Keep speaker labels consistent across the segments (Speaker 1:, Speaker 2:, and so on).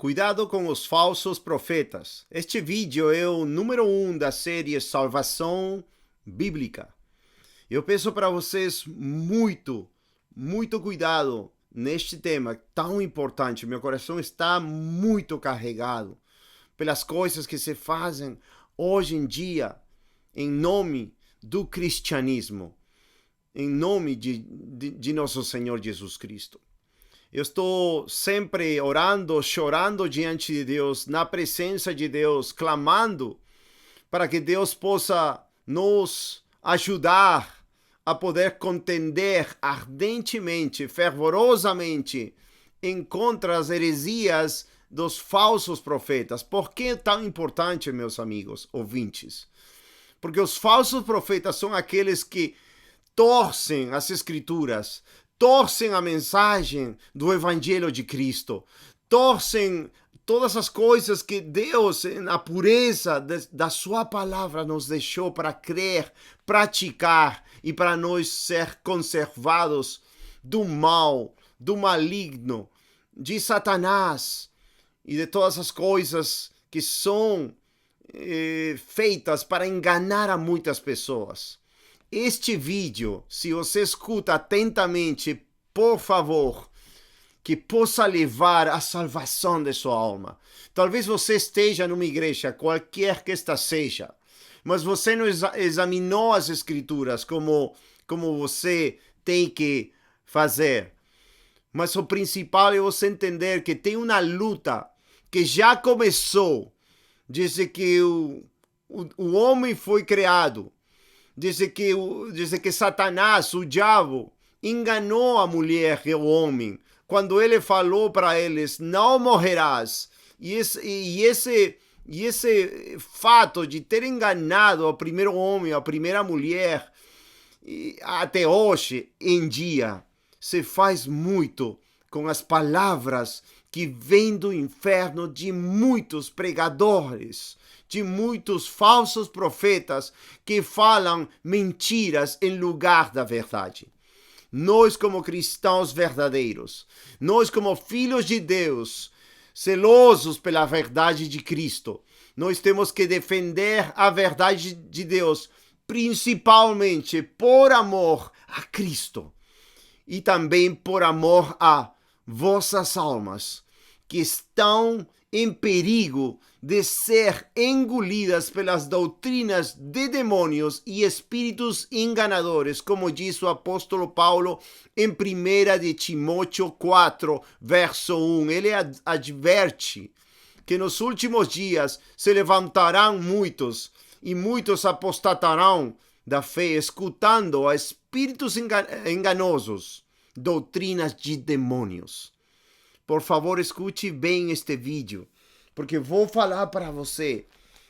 Speaker 1: Cuidado com os falsos profetas. Este vídeo é o número 1 da série Salvação Bíblica. Eu peço para vocês muito cuidado neste tema tão importante. Meu coração está muito carregado pelas coisas que se fazem hoje em dia em nome do cristianismo, em nome de nosso Senhor Jesus Cristo. Eu estou sempre orando, chorando diante de Deus, na presença de Deus, clamando para que Deus possa nos ajudar a poder contender ardentemente, fervorosamente, contra as heresias dos falsos profetas. Por que é tão importante, meus amigos ouvintes? Porque os falsos profetas são aqueles que torcem as escrituras, torcem a mensagem do Evangelho de Cristo, torcem todas as coisas que Deus, na pureza da sua palavra, nos deixou para crer, praticar e para nós ser conservados do mal, do maligno, de Satanás e de todas as coisas que são feitas para enganar a muitas pessoas. Este vídeo, se você escuta atentamente, por favor, que possa levar à salvação de sua alma. Talvez você esteja numa igreja, qualquer que esta seja, mas você não examinou as escrituras como você tem que fazer. Mas o principal é você entender que tem uma luta que já começou desde que o homem foi criado. Diz que Satanás, o diabo, enganou a mulher e o homem quando ele falou para eles: não morrerás. E esse fato de ter enganado o primeiro homem, a primeira mulher, até hoje em dia, se faz muito com as palavras que vêm do inferno de muitos pregadores, de muitos falsos profetas que falam mentiras em lugar da verdade. Nós, como cristãos verdadeiros, nós, como filhos de Deus, zelosos pela verdade de Cristo, nós temos que defender a verdade de Deus, principalmente por amor a Cristo e também por amor a vossas almas, que estão em perigo de ser engolidas pelas doutrinas de demônios e espíritos enganadores, como diz o apóstolo Paulo em 1 de Timóteo 4, verso 1. Ele adverte que nos últimos dias se levantarão muitos, e muitos apostatarão da fé, escutando a espíritos enganosos, doutrinas de demônios. Por favor, escute bem este vídeo, porque vou falar para você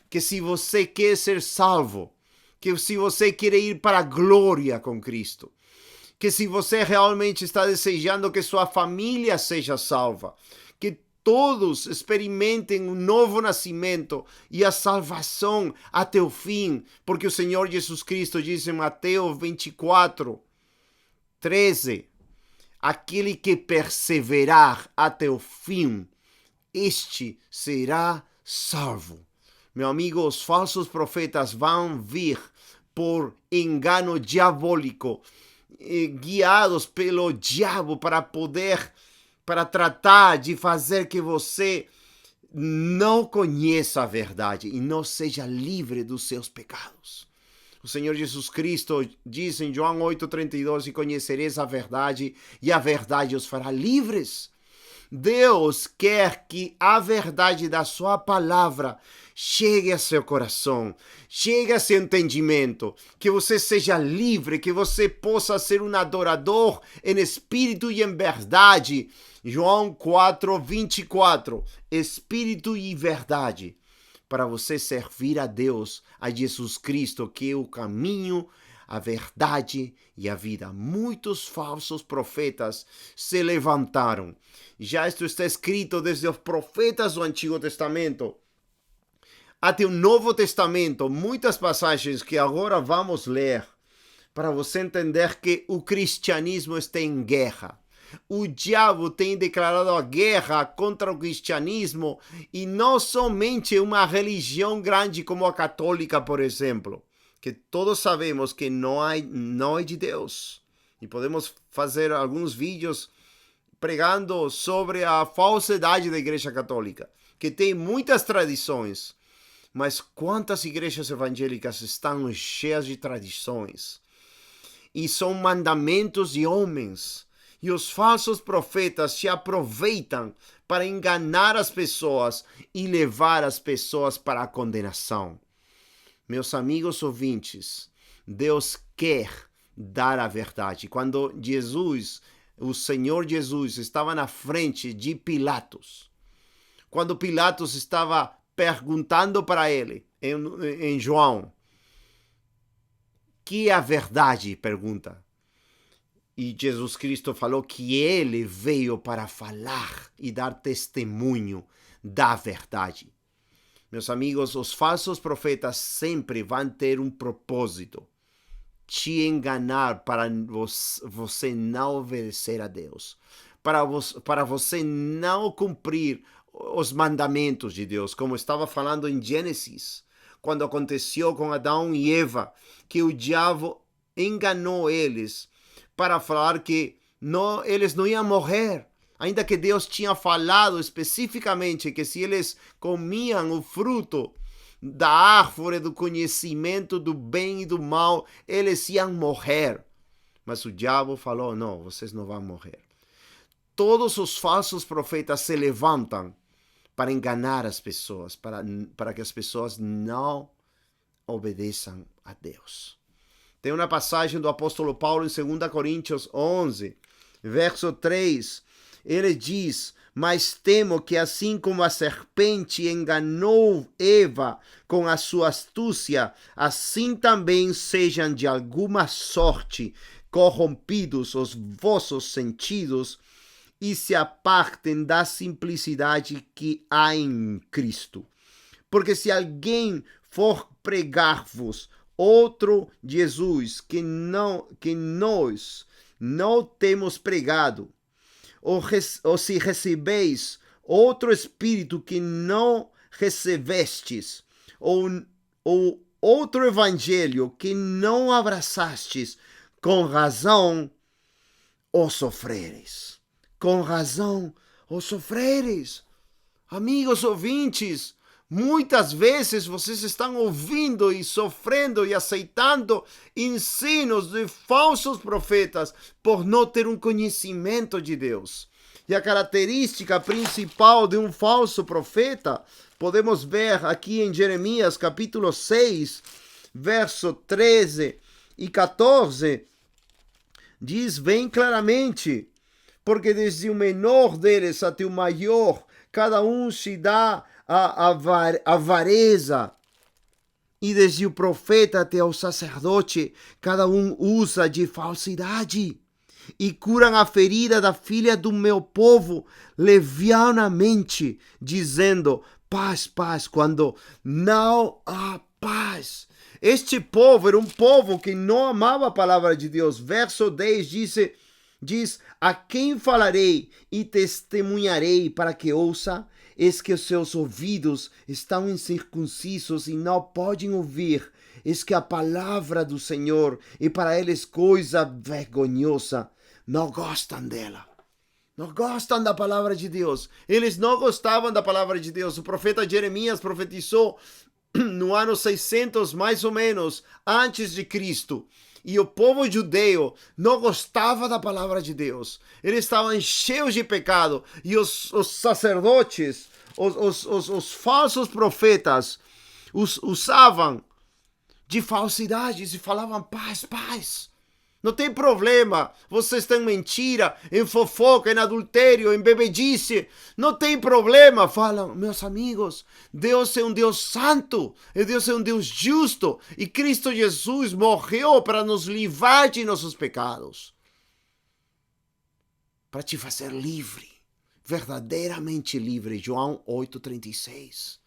Speaker 1: que se você quer ser salvo, que se você quer ir para a glória com Cristo, que se você realmente está desejando que sua família seja salva, que todos experimentem um novo nascimento e a salvação até o fim, porque o Senhor Jesus Cristo diz em Mateus 24, 13, aquele que perseverar até o fim, este será salvo. Meu amigo, os falsos profetas vão vir por engano diabólico, guiados pelo diabo para tratar de fazer que você não conheça a verdade e não seja livre dos seus pecados. O Senhor Jesus Cristo diz em João 8,32: e conhecereis a verdade, e a verdade os fará livres. Deus quer que a verdade da sua palavra chegue a seu coração, chegue a seu entendimento, que você seja livre, que você possa ser um adorador em espírito e em verdade. João 4:24, espírito e verdade, para você servir a Deus, a Jesus Cristo, que é o caminho, a verdade e a vida. Muitos falsos profetas se levantaram. Já isto está escrito desde os profetas do Antigo Testamento até o Novo Testamento. Muitas passagens que agora vamos ler para você entender que o cristianismo está em guerra. o diabo tem declarado a guerra contra o cristianismo, e não somente uma religião grande como a católica, por exemplo, que todos sabemos que não é de Deus. E podemos fazer alguns vídeos pregando sobre a falsidade da Igreja Católica, que tem muitas tradições, mas quantas igrejas evangélicas estão cheias de tradições? E são mandamentos de homens. E os falsos profetas se aproveitam para enganar as pessoas e levar as pessoas para a condenação. Meus amigos ouvintes, Deus quer dar a verdade. Quando o Senhor Jesus, estava na frente de Pilatos, quando Pilatos estava perguntando para ele, em João, que é a verdade? Pergunta. E Jesus Cristo falou que ele veio para falar e dar testemunho da verdade. Meus amigos, os falsos profetas sempre vão ter um propósito: te enganar para você não obedecer a Deus, para você não cumprir os mandamentos de Deus, como estava falando em Gênesis, quando aconteceu com Adão e Eva, que o diabo enganou eles para falar que eles não iam morrer, ainda que Deus tinha falado especificamente que se eles comiam o fruto da árvore do conhecimento do bem e do mal, eles iam morrer. Mas o diabo falou: não, vocês não vão morrer. Todos os falsos profetas se levantam para enganar as pessoas, para que as pessoas não obedeçam a Deus. Tem uma passagem do apóstolo Paulo em 2 Coríntios 11, verso 3. Ele diz: mas temo que assim como a serpente enganou Eva com a sua astúcia, assim também sejam de alguma sorte corrompidos os vossos sentidos e se apartem da simplicidade que há em Cristo. Porque se alguém for pregar-vos outro Jesus que nós não temos pregado, ou se recebeis outro Espírito que não recebestes, ou outro Evangelho que não abraçastes, com razão o sofreres. Com razão o sofreres. Amigos ouvintes, muitas vezes vocês estão ouvindo e sofrendo e aceitando ensinos de falsos profetas por não ter um conhecimento de Deus. E a característica principal de um falso profeta, podemos ver aqui em Jeremias capítulo 6, verso 13 e 14, diz bem claramente: porque desde o menor deles até o maior, cada um se dá a avareza, e desde o profeta até o sacerdote, cada um usa de falsidade, e curam a ferida da filha do meu povo levianamente, dizendo: paz, paz, quando não há paz. Este povo era um povo que não amava a palavra de Deus. Verso 10 diz: a quem falarei e testemunharei para que ouça? Eis que os seus ouvidos estão incircuncisos e não podem ouvir. Eis que a palavra do Senhor é para eles coisa vergonhosa. Não gostam dela. Não gostam da palavra de Deus. Eles não gostavam da palavra de Deus. O profeta Jeremias profetizou no ano 600, mais ou menos, antes de Cristo. E o povo judeu não gostava da palavra de Deus. Eles estavam cheios de pecado. E os sacerdotes, os falsos profetas, usavam de falsidades e falavam: paz, paz. Não tem problema, vocês têm mentira, em fofoca, em adultério, em bebedice. Não tem problema, falam, meus amigos. Deus é um Deus santo, Deus é um Deus justo. E Cristo Jesus morreu para nos livrar de nossos pecados. Para te fazer livre, verdadeiramente livre. João 8,36.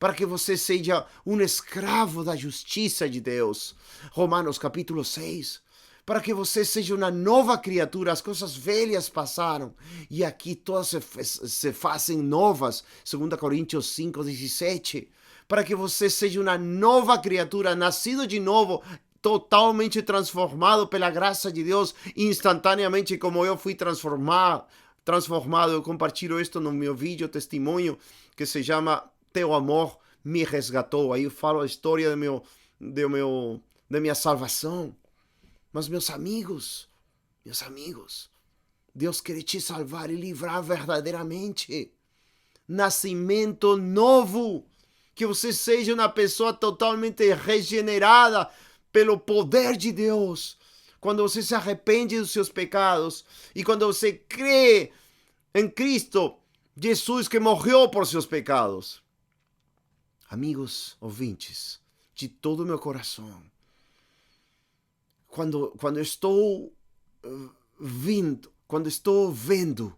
Speaker 1: Para que você seja um escravo da justiça de Deus. Romanos capítulo 6. para que você seja uma nova criatura. As coisas velhas passaram e aqui todas se fazem novas. 2 Coríntios 5:17. Para que você seja uma nova criatura, nascido de novo, totalmente transformado pela graça de Deus, instantaneamente, como eu fui transformado. Eu compartilho isto no meu vídeo testemunho, que se chama Teu Amor Me Resgatou. Aí eu falo a história da minha salvação. Mas meus amigos, Deus quer te salvar e livrar verdadeiramente. Nascimento novo. Que você seja uma pessoa totalmente regenerada pelo poder de Deus. Quando você se arrepende dos seus pecados e quando você crê em Cristo Jesus, que morreu por seus pecados. Amigos ouvintes, de todo o meu coração, quando estou vendo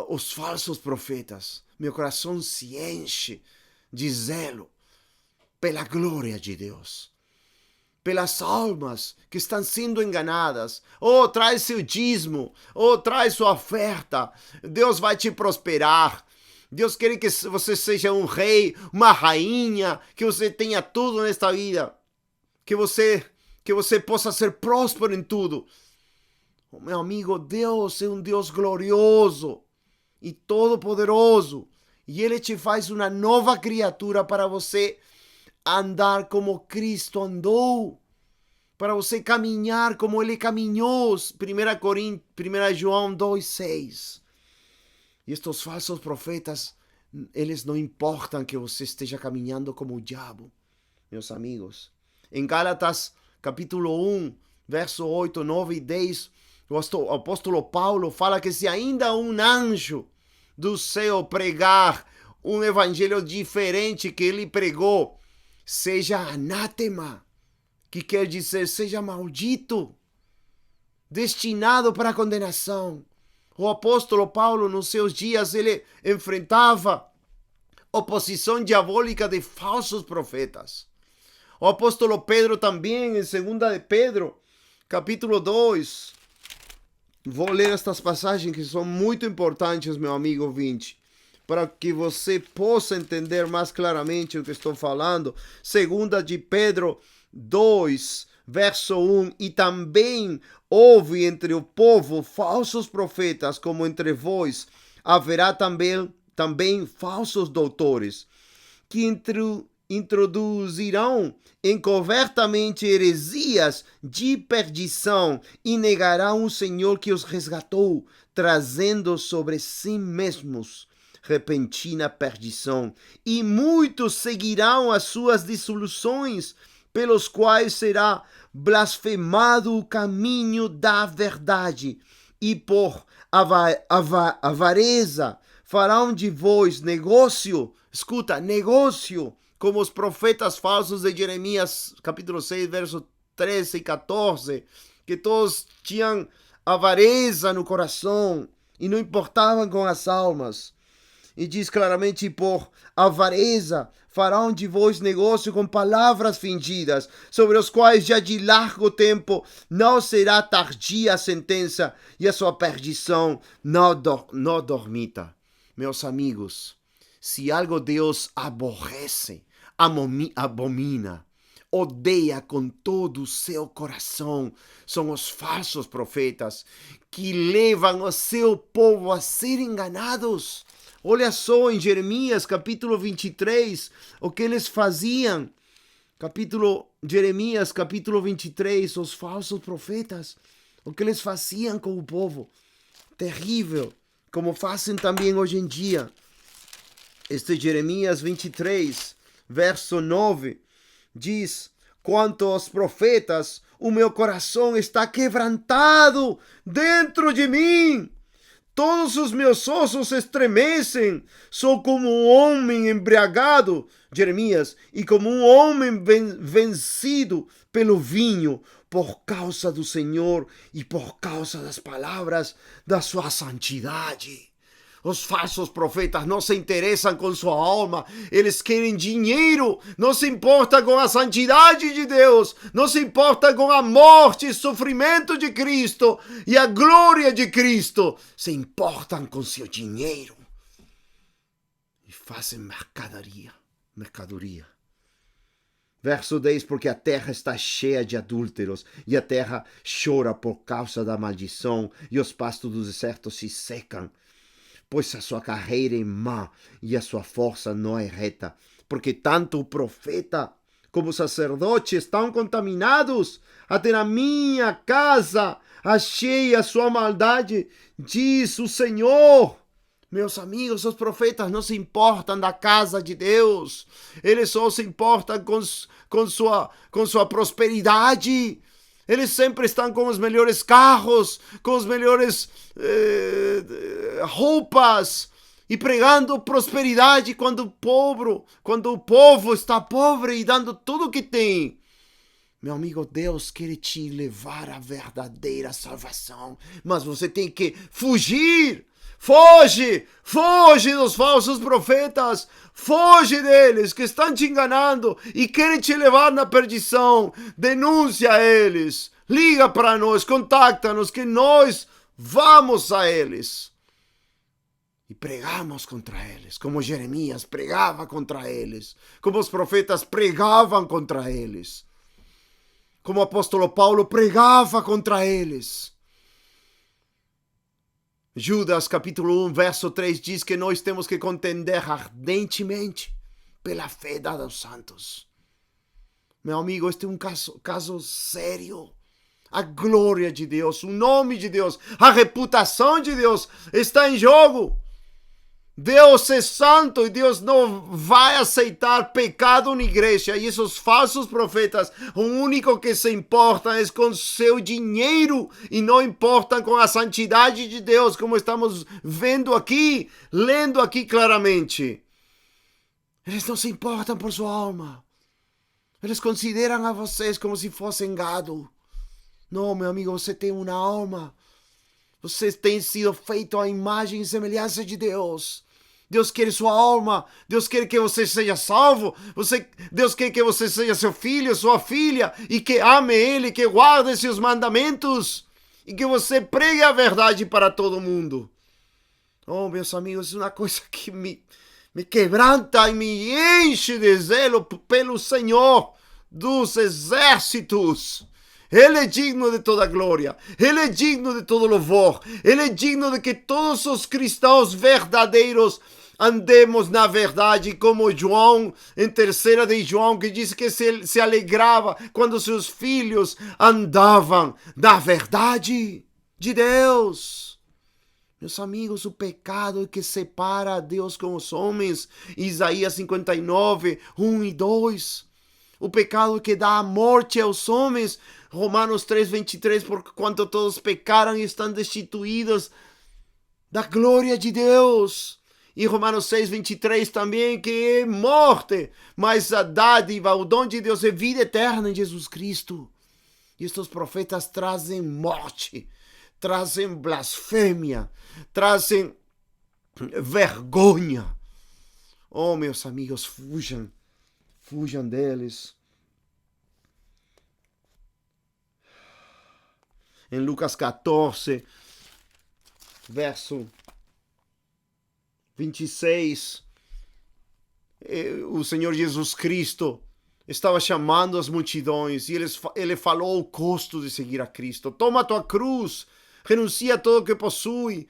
Speaker 1: os falsos profetas, meu coração se enche de zelo pela glória de Deus, pelas almas que estão sendo enganadas. Oh, traz seu dízimo, oh, traz sua oferta, Deus vai te prosperar. Deus quer que você seja um rei, uma rainha, que você tenha tudo nesta vida, que você possa ser próspero em tudo. Oh, meu amigo, Deus é um Deus glorioso e todo-poderoso, e Ele te faz uma nova criatura para você andar como Cristo andou, para você caminhar como Ele caminhou. 1 João 2:6. E estes falsos profetas, eles não importam que você esteja caminhando como o diabo, meus amigos. Em Gálatas, capítulo 1, verso 8, 9 e 10, o apóstolo Paulo fala que se ainda um anjo do céu pregar um evangelho diferente que ele pregou, seja anátema, que quer dizer seja maldito, destinado para a condenação. O apóstolo Paulo, nos seus dias, ele enfrentava oposição diabólica de falsos profetas. O apóstolo Pedro também, em 2 de Pedro, capítulo 2. Vou ler estas passagens que são muito importantes, meu amigo ouvinte, para que você possa entender mais claramente o que estou falando. 2 de Pedro 2, verso 1. E também houve entre o povo falsos profetas, como entre vós haverá também falsos doutores, que introduzirão encobertamente heresias de perdição e negarão o Senhor que os resgatou, trazendo sobre si mesmos repentina perdição. E muitos seguirão as suas dissoluções, pelos quais será blasfemado o caminho da verdade, e por avareza farão de vós negócio, como os profetas falsos de Jeremias, capítulo 6, verso 13 e 14, que todos tinham avareza no coração e não importavam com as almas. E diz claramente: por avareza farão de vós negócio com palavras fingidas, sobre os quais já de largo tempo não será tardia a sentença, e a sua perdição não dormita. Meus amigos, se algo Deus aborrece, abomina, odeia com todo o seu coração, são os falsos profetas que levam o seu povo a ser enganados. Olha só em Jeremias capítulo 23, o que eles faziam. Jeremias capítulo 23, os falsos profetas, o que eles faziam com o povo. Terrível, como fazem também hoje em dia. Este Jeremias 23, verso 9, diz: quanto aos profetas, o meu coração está quebrantado dentro de mim. Todos os meus ossos estremecem. Sou como um homem embriagado, Jeremias, e como um homem vencido pelo vinho, por causa do Senhor e por causa das palavras da sua santidade. Os falsos profetas não se interessam com sua alma, eles querem dinheiro, não se importam com a santidade de Deus, não se importam com a morte e sofrimento de Cristo e a glória de Cristo, se importam com seu dinheiro e fazem mercadoria. Verso 10, porque a terra está cheia de adúlteros, e a terra chora por causa da maldição, e os pastos do deserto se secam, pois a sua carreira é má, e a sua força não é reta, porque tanto o profeta como o sacerdote estão contaminados, até na minha casa achei a sua maldade, diz o Senhor. Meus amigos, os profetas não se importam da casa de Deus. Eles só se importam com sua prosperidade. Eles sempre estão com os melhores carros, com as melhores roupas e pregando prosperidade quando o povo está pobre e dando tudo o que tem. Meu amigo, Deus quer te levar à verdadeira salvação, mas você tem que fugir. Foge dos falsos profetas, foge deles que estão te enganando e querem te levar na perdição. Denúncia eles, liga para nós, contacta-nos que nós vamos a eles. E pregamos contra eles, como Jeremias pregava contra eles, como os profetas pregavam contra eles, como o apóstolo Paulo pregava contra eles. Judas capítulo 1, verso 3 diz que nós temos que contender ardentemente pela fé dada aos santos. Meu amigo, este é um caso sério. A glória de Deus, o nome de Deus, a reputação de Deus está em jogo. Deus é santo e Deus não vai aceitar pecado na igreja. E esses falsos profetas, o único que se importam é com seu dinheiro e não importam com a santidade de Deus, como estamos vendo aqui, lendo aqui claramente. Eles não se importam por sua alma. Eles consideram a vocês como se fossem gado. Não, meu amigo, você tem uma alma. Você tem sido feito à imagem e semelhança de Deus. Deus quer sua alma. Deus quer que você seja salvo. Deus quer que você seja seu filho, sua filha. E que ame Ele, que guarde seus mandamentos. E que você pregue a verdade para todo mundo. Oh, meus amigos, é uma coisa que me quebranta e me enche de zelo pelo Senhor dos exércitos. Ele é digno de toda glória, Ele é digno de todo louvor, Ele é digno de que todos os cristãos verdadeiros andemos na verdade, como João, em 3 de João, que diz que se alegrava quando seus filhos andavam na verdade de Deus. Meus amigos, o pecado é que separa Deus com os homens, Isaías 59, 1 e 2. O pecado que dá a morte aos homens, Romanos 3:23, por quanto todos pecaram e estão destituídos da glória de Deus. E Romanos 6:23 também, que é morte, mas a dádiva, o dom de Deus é vida eterna em Jesus Cristo. E estes profetas trazem morte, trazem blasfêmia, trazem vergonha. Oh, meus amigos, fujam deles. Em Lucas 14, verso 26, o Senhor Jesus Cristo estava chamando as multidões e ele falou o custo de seguir a Cristo. Toma a tua cruz, renuncia a tudo o que possui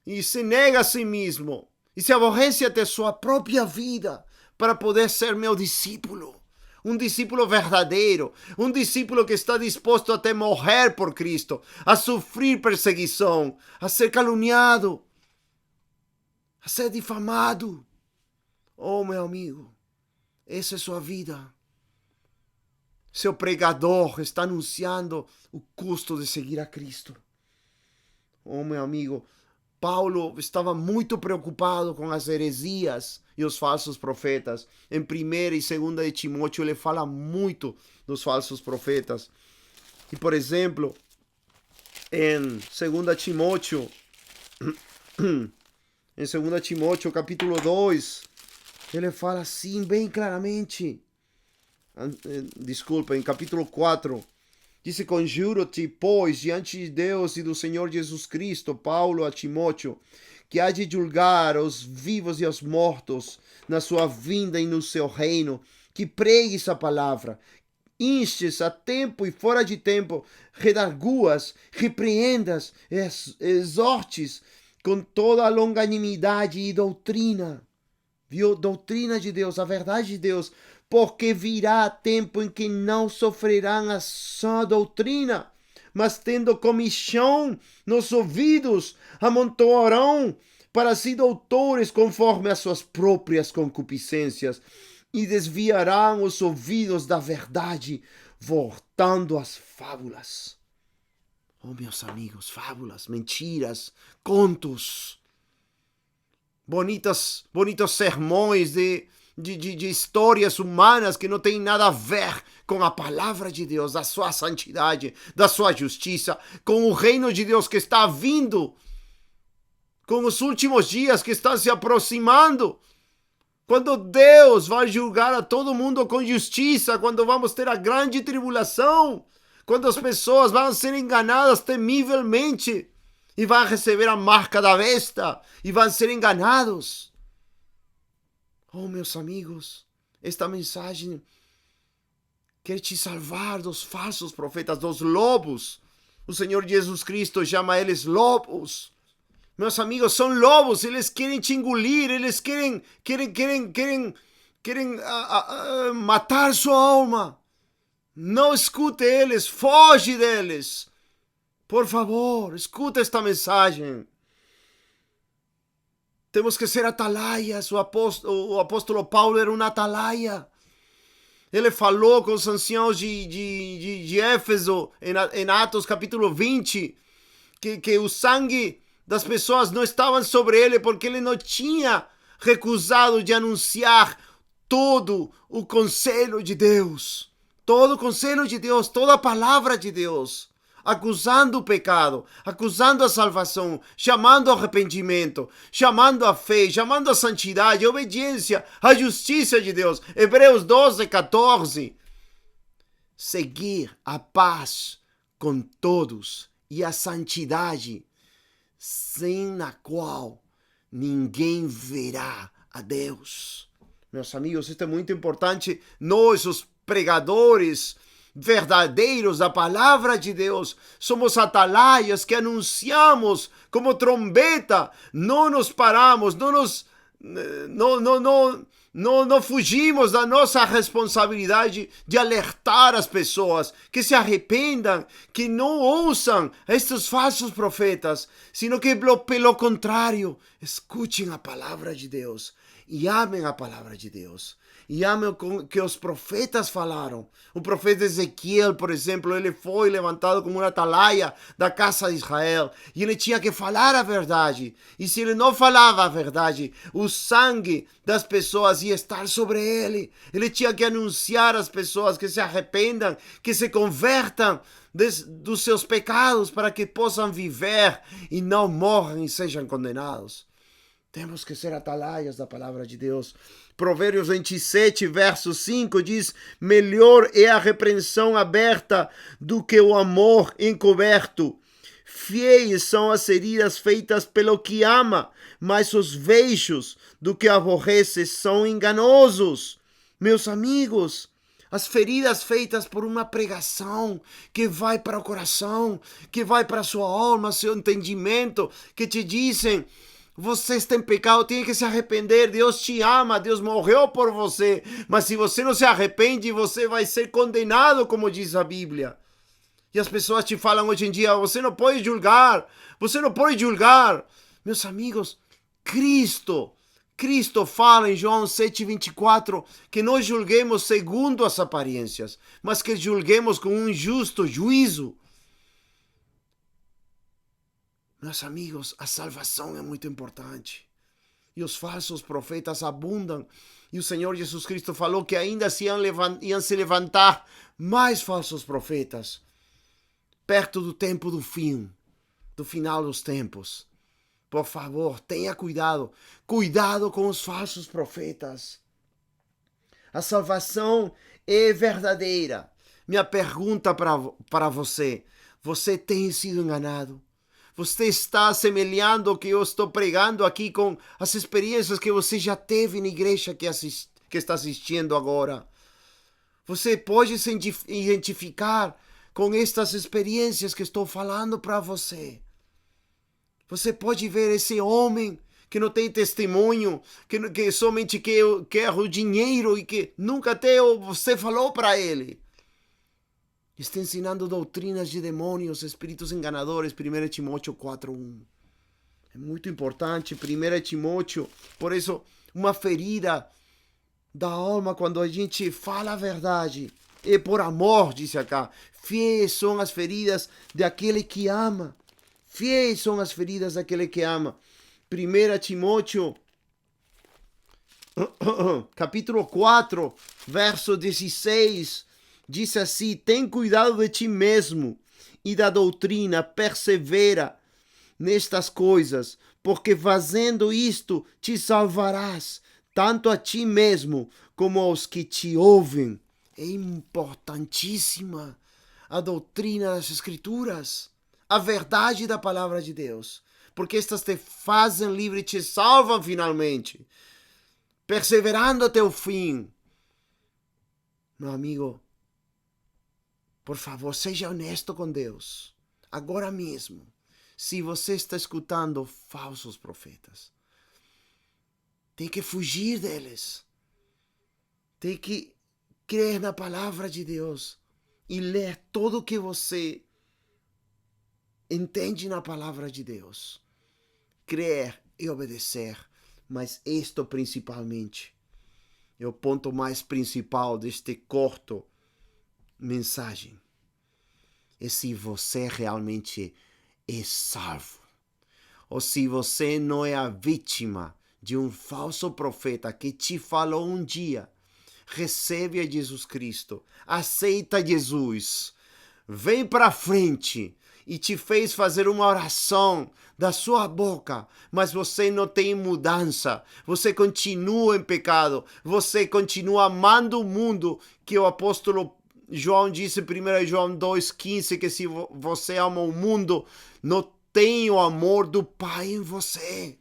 Speaker 1: e se nega a si mesmo e se aborrece até sua própria vida para poder ser meu discípulo. Um discípulo verdadeiro, um discípulo que está disposto até morrer por Cristo, a sofrer perseguição, a ser caluniado, a ser difamado. Oh, meu amigo, essa é sua vida. Seu pregador está anunciando o custo de seguir a Cristo. Oh, meu amigo, Paulo estava muito preocupado com as heresias e os falsos profetas. Em 1ª e 2ª de Timóteo, ele fala muito dos falsos profetas. E, por exemplo, em 2 Timóteo, em em 2 Timóteo capítulo 2, ele fala assim bem claramente. Desculpa, em capítulo 4, diz: conjuro-te, pois, diante de Deus e do Senhor Jesus Cristo, Paulo a Timóteo, que há de julgar os vivos e os mortos na sua vinda e no seu reino, que pregues a palavra, instes a tempo e fora de tempo, redarguas, repreendas, exortes com toda a longanimidade e doutrina. Viu? Doutrina de Deus, a verdade de Deus, porque virá tempo em que não sofrerão a sã doutrina, mas tendo comichão nos ouvidos, amontoarão para si doutores conforme as suas próprias concupiscências, e desviarão os ouvidos da verdade, voltando às fábulas. Oh, meus amigos, fábulas, mentiras, contos, bonitos sermões de histórias humanas que não têm nada a ver com a palavra de Deus, da sua santidade, da sua justiça, com o reino de Deus que está vindo, com os últimos dias que estão se aproximando, quando Deus vai julgar a todo mundo com justiça, quando vamos ter a grande tribulação, quando as pessoas vão ser enganadas temivelmente e vão receber a marca da besta e vão ser enganados. Oh, meus amigos, esta mensagem quer te salvar dos falsos profetas, dos lobos. O Senhor Jesus Cristo chama eles lobos. Meus amigos, são lobos, eles querem te engolir, eles querem matar sua alma. Não escute eles, foge deles. Por favor, escuta esta mensagem. Temos que ser atalaias. O apóstolo Paulo era um atalaia. Ele falou com os anciãos de Éfeso, em Atos capítulo 20, que o sangue das pessoas não estava sobre ele, porque ele não tinha recusado de anunciar todo o conselho de Deus. Todo o conselho de Deus, toda a palavra de Deus. Acusando o pecado, acusando a salvação, chamando ao arrependimento, chamando a fé, chamando a santidade, a obediência, a justiça de Deus. Hebreus 12, 14. Seguir a paz com todos e a santidade, sem a qual ninguém verá a Deus. Meus amigos, isso é muito importante. Nós, os pregadores verdadeiros da palavra de Deus, somos atalaias que anunciamos como trombeta, não nos paramos, não fugimos da nossa responsabilidade de alertar as pessoas que se arrependam, que não ouçam estes falsos profetas, sino que pelo contrário, escutem a palavra de Deus e amem a palavra de Deus. E amem o que os profetas falaram. O profeta Ezequiel, por exemplo, ele foi levantado como uma atalaia da casa de Israel. E ele tinha que falar a verdade. E se ele não falava a verdade, o sangue das pessoas ia estar sobre ele. Ele tinha que anunciar às pessoas que se arrependam, que se convertam dos seus pecados, para que possam viver e não morram e sejam condenados. Temos que ser atalaias da palavra de Deus. Provérbios 27, verso 5 diz: melhor é a repreensão aberta do que o amor encoberto. Fiéis são as feridas feitas pelo que ama, mas os beijos do que aborrece são enganosos. Meus amigos, as feridas feitas por uma pregação que vai para o coração, que vai para a sua alma, seu entendimento, que te dizem: vocês têm pecado, tem que se arrepender, Deus te ama, Deus morreu por você, mas se você não se arrepende, você vai ser condenado, como diz a Bíblia. E as pessoas te falam hoje em dia: você não pode julgar, você não pode julgar. Meus amigos, Cristo fala em João 7,24 que nós julguemos segundo as aparências, mas que julguemos com um justo juízo. Meus amigos, a salvação é muito importante. E os falsos profetas abundam. E o Senhor Jesus Cristo falou que ainda iam se levantar mais falsos profetas perto do tempo do fim, do final dos tempos. Por favor, tenha cuidado. Cuidado com os falsos profetas. A salvação é verdadeira. Minha pergunta para você: você tem sido enganado? Você está semelhando o que eu estou pregando aqui com as experiências que você já teve na igreja que está assistindo agora? Você pode se identificar com estas experiências que estou falando para você? Você pode ver esse homem que não tem testemunho, que somente quer o dinheiro e que nunca até você falou para ele. Está ensinando doutrinas de demônios, espíritos enganadores, 1 Timóteo 4:1. É muito importante, 1 Timóteo, por isso, uma ferida da alma quando a gente fala a verdade. É por amor, disse acá. Fiéis são as feridas daquele que ama. Fiéis são as feridas daquele que ama. 1 Timóteo, capítulo 4, verso 16, diz assim: tem cuidado de ti mesmo e da doutrina, persevera nestas coisas, porque fazendo isto te salvarás, tanto a ti mesmo como aos que te ouvem. É importantíssima a doutrina das Escrituras, a verdade da palavra de Deus, porque estas te fazem livre e te salvam finalmente, perseverando até o fim. Meu amigo, por favor, seja honesto com Deus, agora mesmo. Se você está escutando falsos profetas, tem que fugir deles. Tem que crer na palavra de Deus e ler tudo o que você entende na palavra de Deus. Crer e obedecer, mas isto principalmente é o ponto mais principal deste corto mensagem. É se você realmente é salvo, ou se você não é a vítima de um falso profeta que te falou um dia: recebe a Jesus Cristo, aceita Jesus, vem para frente, e te fez fazer uma oração da sua boca, mas você não tem mudança, você continua em pecado, você continua amando o mundo, que o apóstolo João disse em 1 João 2,15, que se você ama o mundo, não tem o amor do Pai em você.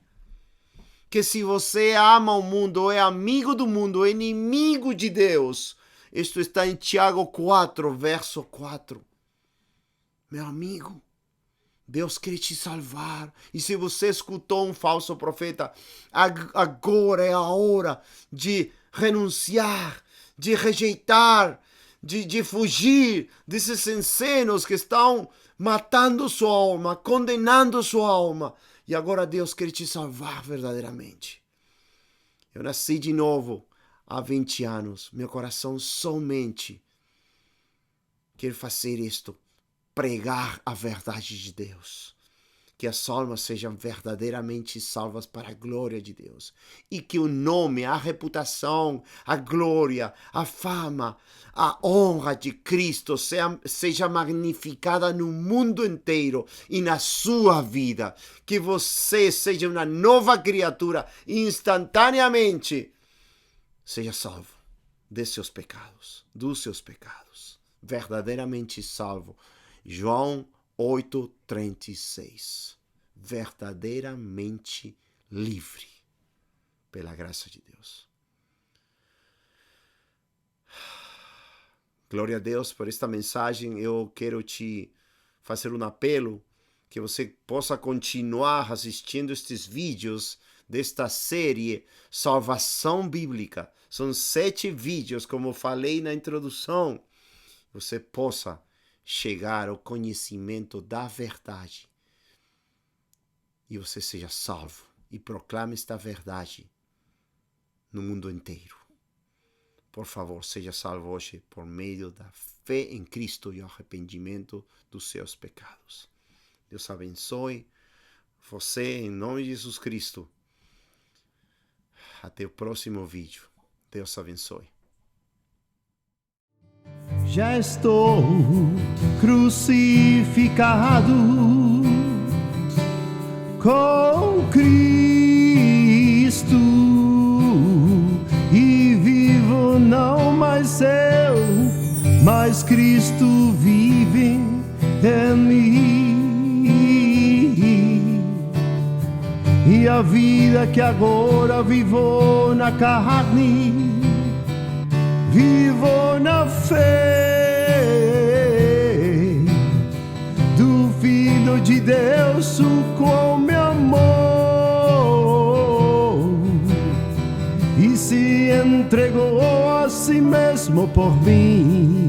Speaker 1: Que se você ama o mundo, é amigo do mundo, é inimigo de Deus. Isto está em Tiago 4, verso 4. Meu amigo, Deus quer te salvar. E se você escutou um falso profeta, agora é a hora de renunciar, de rejeitar, de fugir desses ensinos que estão matando sua alma, condenando sua alma. E agora Deus quer te salvar verdadeiramente. Eu nasci de novo há 20 anos. Meu coração somente quer fazer isto. Pregar a verdade de Deus. Que as almas sejam verdadeiramente salvas para a glória de Deus. E que o nome, a reputação, a glória, a fama, a honra de Cristo seja magnificada no mundo inteiro e na sua vida. Que você seja uma nova criatura e instantaneamente seja salvo de seus pecados, dos seus pecados. Verdadeiramente salvo. João 8:36. Verdadeiramente livre pela graça de Deus. Glória a Deus por esta mensagem. Eu quero te fazer um apelo que você possa continuar assistindo estes vídeos desta série Salvação Bíblica. São 7 vídeos, como falei na introdução. Você possa chegar ao conhecimento da verdade e você seja salvo e proclame esta verdade no mundo inteiro. Por favor, seja salvo hoje por meio da fé em Cristo e o arrependimento dos seus pecados. Deus abençoe você em nome de Jesus Cristo. Até o próximo vídeo. Deus abençoe.
Speaker 2: Já estou crucificado com mas Cristo vive em mim. E a vida que agora vivo na carne, vivo na fé do Filho de Deus, o qual me amou e se entregou a si mesmo por mim.